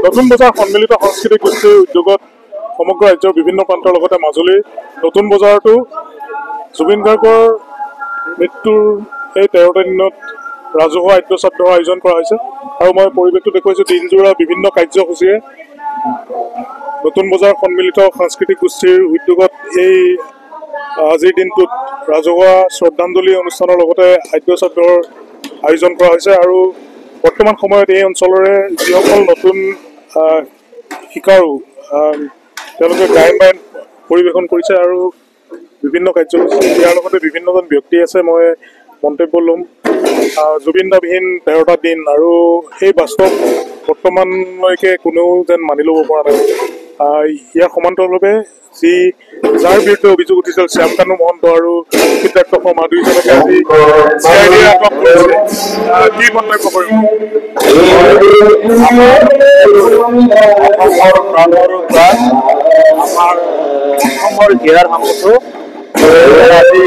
নতুন বজাৰ সন্মিলিত সাংস্কৃতিক গোষ্ঠীৰ উদ্যোগত সমগ্ৰ ৰাজ্যৰ বিভিন্ন প্ৰান্তৰ লগতে মাজুলীৰ নতুন বজাৰতো জুবিন গাৰ্গৰ মৃত্যুৰ এই 13টা দিনত ৰাজহুৱা আদ্যশ্ৰাদ্ধৰ আয়োজন কৰা হৈছে আৰু মই পৰিৱেশটো দেখুৱাইছোঁ দিনজোৰা বিভিন্ন কাৰ্যসূচীৰে নতুন বজাৰ সন্মিলিত সাংস্কৃতিক গোষ্ঠীৰ উদ্যোগত এই আজিৰ দিনটোত ৰাজহুৱা শ্ৰদ্ধাঞ্জলি অনুষ্ঠানৰ লগতে আদ্যশ্ৰাদ্ধৰ আয়োজন কৰা হৈছে আৰু বৰ্তমান সময়ত এই অঞ্চলৰে যিসকল নতুন শিকাৰু তেওঁলোকে গায়ন বায়ন পৰিৱেশন কৰিছে আৰু বিভিন্ন কাৰ্যসূচী ইয়াৰ লগতে বিভিন্নজন ব্যক্তি আছে মই মন্তব্য ল'ম জুবিনদাবিহীন 13টা দিন আৰু এই বাস্তৱ বৰ্তমানলৈকে কোনেও যেন মানি ল'ব পৰা নাই ইয়াৰ সমান্তৰালভাৱে যাৰ বিৰুদ্ধে অভিযোগ উঠিছিল শ্যামকানু মহন্ত আৰু সিদ্ধাৰ্থ শৰ্মা দুয়োজনকে আজি CID আটক কৰিছে কি মন্তব্য কৰিব অসমৰ হীৰাৰ সামুটো আজি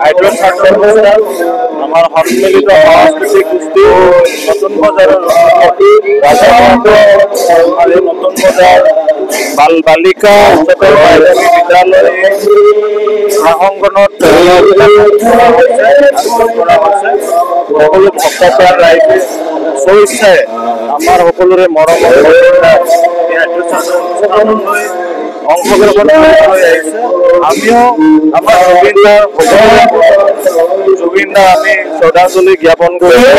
আদ্যশ্ৰাদ্ধ অনুষ্ঠান আমাৰ সন্মিলিত সাংস্কৃতিক গোষ্ঠী নতুন বজাৰৰ নতুন বজাৰ বালিকা উচ্চতৰ মাধ্যমিক বিদ্যালয় প্ৰাংগণত সকলো ভক্তপ্ৰাণ ৰাইজে স্বইচ্ছাৰে আমাৰ সকলোৰে মৰমৰ অংশগ্ৰহণ কৰিবলৈ আহিছে আমিও আমাৰ জুবিনদাৰ আমি শ্ৰদ্ধাঞ্জলি জ্ঞাপন কৰিছোঁ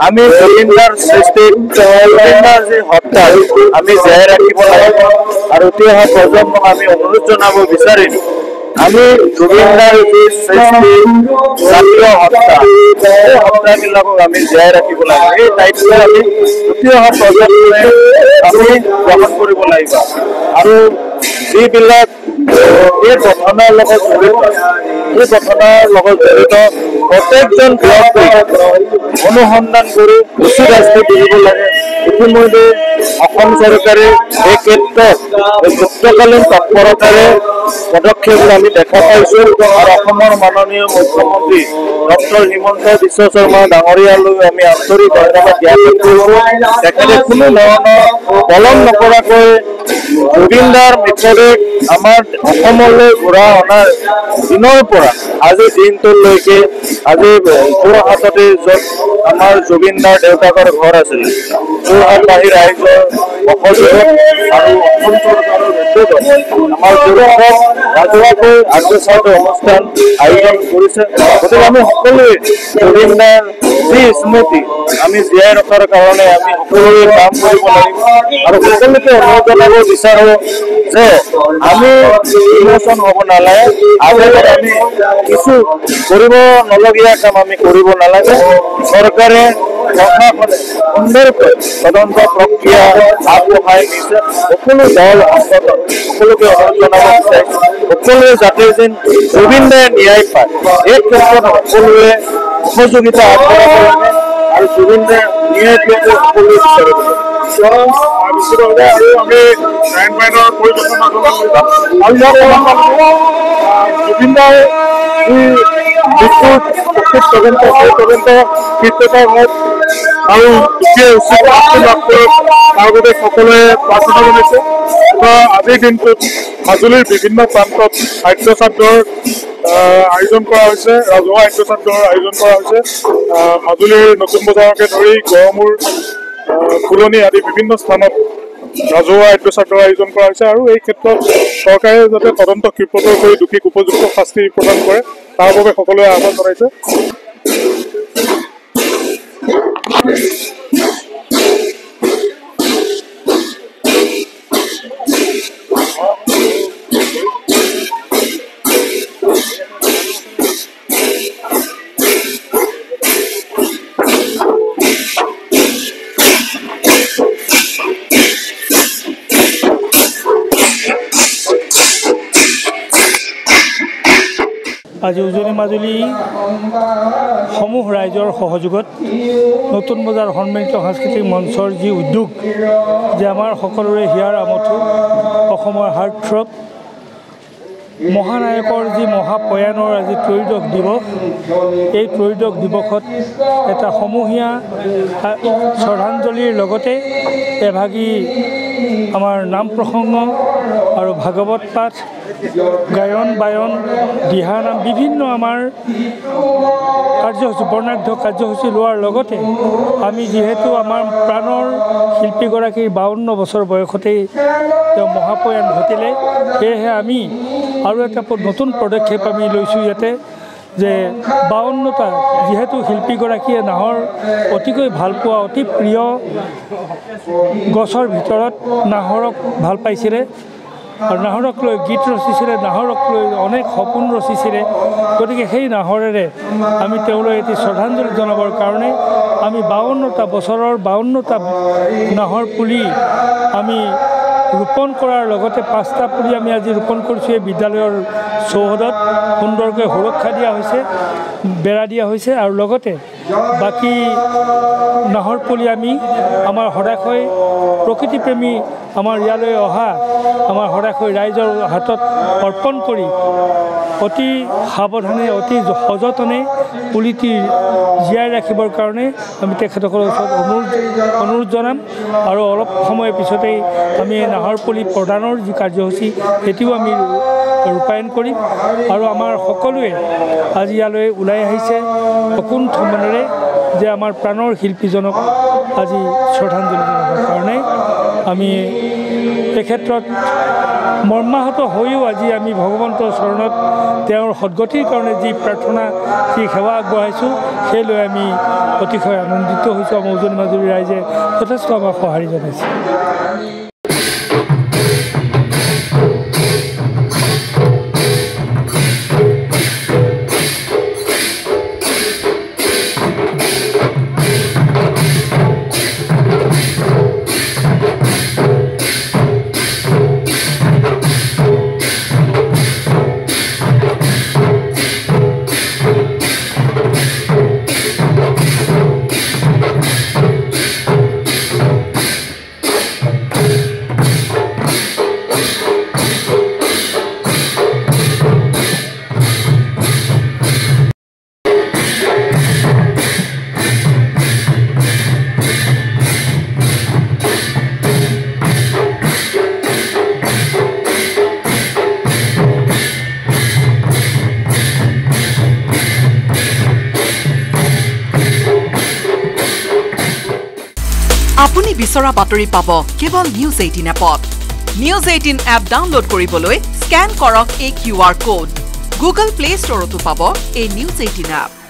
আমি জুবিনদাৰ সৃষ্টি জুবিনদাৰ যি হত্যা আমি জীয়াই ৰাখিব লাগিব আৰু উঠি অহা প্ৰজন্মক আমি অনুৰোধ জনাব বিচাৰিম আমি জুবিনদাৰ যি সৃষ্টি জাতীয় হত্যা এই হত্যাবিলাকক আমি জীয়াই ৰাখিব লাগিব এই দায়িত্ব আমি উঠি অহা প্ৰজন্মই আমি গ্ৰহণ কৰিব লাগিব আৰু যিবিলাক এই ঘটনাৰ লগত জড়িত প্ৰত্যেকজন ব্যক্তি অনুসন্ধান কৰি উচিত শাস্তি দিব লাগে ইতিমধ্যে অসম চৰকাৰে এই ক্ষেত্ৰত যুদ্ধকালীন তৎপৰতাৰে পদক্ষেপ আমি দেখা পাইছোঁ আৰু অসমৰ মাননীয় মুখ্যমন্ত্ৰী ডক্টৰ হিমন্ত বিশ্ব শৰ্মা ডাঙৰীয়ালৈ আমি আন্তৰিক ধন্যবাদ জ্ঞাপন কৰিছোঁ তেখেতে কোনো ধৰণৰ পলম নকৰাকৈ জুবিনদাৰ মৃতদেহ আমাৰ অসমলৈ ঘূৰাই অনাৰ দিনৰ পৰা আজিৰ দিনটোলৈকে আজি যোৰহাটতে য'ত আমাৰ জুবিনদাৰ দেউতাকৰ ঘৰ আছিল যোৰহাটবাসী ৰাইজৰ সহযোগত আৰু অসম চৰকাৰৰ উদ্যোগত আমাৰ যোৰহাটত ৰাজহুৱাকৈ আদ্যশ্ৰাদ্ধ অনুষ্ঠান আয়োজন কৰিছে গতিকে আমি সকলোৱে জুবিনদাৰ যি স্মৃতি আমি জীয়াই ৰখাৰ কাৰণে আমি সকলোৱে কাম কৰিব লাগিব আৰু সকলোকে অনুৰোধ জনাব বিচাৰোঁ যে আমি ইমোচন হ'ব নালাগে আগতে আমি কিছু কৰিব নলগীয়া কাম আমি কৰিব নালাগে চৰকাৰে প্ৰশাসনে সুন্দৰকৈ তদন্ত প্ৰক্ৰিয়া আগবঢ়াই নিছে সকলো দল সংগঠন সকলোকে অনুৰোধ জনাব বিচাৰিছোঁ সকলোৱে যাতে যেন জুবিনদাই ন্যায় পায় এই ক্ষেত্ৰত সকলোৱে সহযোগিতা আগবঢ়াব লাগে আৰু জুবিনদাই ন্যায় পোৱাটো সকলোৱে বিচাৰিব নিশ্চিতভাৱে আৰু আমি গায়ন বায়নৰ পৰিৱেশনা জুবিনদাৰ যি মৃত্যুৰ প্ৰকৃত তদন্ত সেই তদন্ত কৃত্যতাৰ হওক আৰু উচিত শাস্তি লাভ কৰক তাৰ বাবে সকলোৱে প্ৰাৰ্থনা জনাইছে আজিৰ দিনটোত মাজুলীৰ বিভিন্ন প্ৰান্তত আদ্যশ্ৰাদ্ধৰ আয়োজন কৰা হৈছে ৰাজহুৱা আদ্যশ্ৰাদ্ধৰ আয়োজন কৰা হৈছে মাজুলীৰ নতুন বজাৰকে ধৰি গড়মূৰ ফুলনি আদি বিভিন্ন স্থানত ৰাজহুৱা আদ্যশ্ৰাদ্ধৰ আয়োজন কৰা হৈছে আৰু এই ক্ষেত্ৰত চৰকাৰে যাতে তদন্ত ক্ষীপ্ৰতৰ কৰি দোষীক উপযুক্ত শাস্তি প্ৰদান কৰে তাৰ বাবে সকলোৱে আহ্বান জনাইছে আজি উজনি মাজুলী সমূহ ৰাইজৰ সহযোগত নতুন বজাৰ সন্মিলিত সাংস্কৃতিক মঞ্চৰ যি উদ্যোগ যে আমাৰ সকলোৰে হিয়াৰ আমঠু অসমৰ হাৰ্টথ্ৰব মহানায়কৰ যি মহাপ্ৰয়াণৰ আজি ত্ৰয়োদশ দিৱস, এই ত্ৰয়োদশ দিৱসত এটা সমূহীয়া শ্ৰদ্ধাঞ্জলিৰ লগতে এভাগী আমাৰ নাম প্ৰসংগ আৰু ভাগৱত পাঠ, গায়ন বায়ন, দিহানাম বিভিন্ন আমাৰ কাৰ্যসূচী বৰ্ণাঢ্য কাৰ্যসূচী লোৱাৰ লগতে আমি যিহেতু আমাৰ প্ৰাণৰ শিল্পীগৰাকীৰ 52 বছৰ বয়সতেই তেওঁ মহাপ্ৰয়াণ ঘটিলে, সেয়েহে আমি আৰু এটা নতুন পদক্ষেপ আমি লৈছোঁ ইয়াতে যে 52টা যিহেতু শিল্পীগৰাকীয়ে নাহৰ অতিকৈ ভালপোৱা অতি প্ৰিয় গছৰ ভিতৰত নাহৰক ভাল পাইছিলে আৰু নাহৰক লৈ গীত ৰচিছিলে, নাহৰক লৈ অনেক সপোন ৰচিছিলে। গতিকে সেই নাহৰেৰে আমি তেওঁলৈ এটি শ্ৰদ্ধাঞ্জলি জনাবৰ কাৰণে আমি 52টা বছৰৰ 52টা নাহৰ পুলি আমি ৰোপণ কৰাৰ লগতে 5টা পুলি আমি আজি ৰোপণ কৰিছোঁ। এই বিদ্যালয়ৰ চৌহদত সুন্দৰকৈ সুৰক্ষা দিয়া হৈছে, বেৰা দিয়া হৈছে আৰু লগতে বাকী নাহৰ পুলি আমি আমাৰ সদাশয় প্ৰকৃতিপ্ৰেমী আমাৰ ইয়ালৈ অহা আমাৰ সদাশয় ৰাইজৰ হাতত অৰ্পণ কৰি অতি সাৱধানে অতি সযতনে পুলিটি জীয়াই ৰাখিবৰ কাৰণে আমি তেখেতসকলৰ ওচৰত অনুৰোধ জনাম আৰু অলপ সময়ৰ পিছতেই আমি নাহৰ পুলি প্ৰদানৰ যি কাৰ্যসূচী সেইটোও আমি ৰূপায়ণ কৰিম আৰু আমাৰ সকলোৱে আজি ইয়ালৈ ওলাই আহিছে অকুণ্ঠ মনেৰে যে আমাৰ প্ৰাণৰ শিল্পীজনক আজি শ্ৰদ্ধাঞ্জলি জনাবৰ কাৰণে। আমি এই ক্ষেত্ৰত মৰ্মাহত হৈও আজি আমি ভগৱন্তৰ চৰণত তেওঁৰ সদ্গতিৰ কাৰণে যি প্ৰাৰ্থনা যি সেৱা আগবঢ়াইছোঁ সেই লৈ আমি অতিশয় আনন্দিত হৈছোঁ। আমাৰ উজনি মাজুলী ৰাইজে যথেষ্ট আমাক সঁহাৰি জনাইছে। আপুনি বিচৰা বাতৰি পাব কেৱল নিউজ 18 এপত। নিউজ 18 এপ ডাউনলোড কৰিবলৈ স্ক্যান কৰক এই QR কোড। গুগল প্লে ষ্টৰতো পাব এই নিউজ 18 এপ।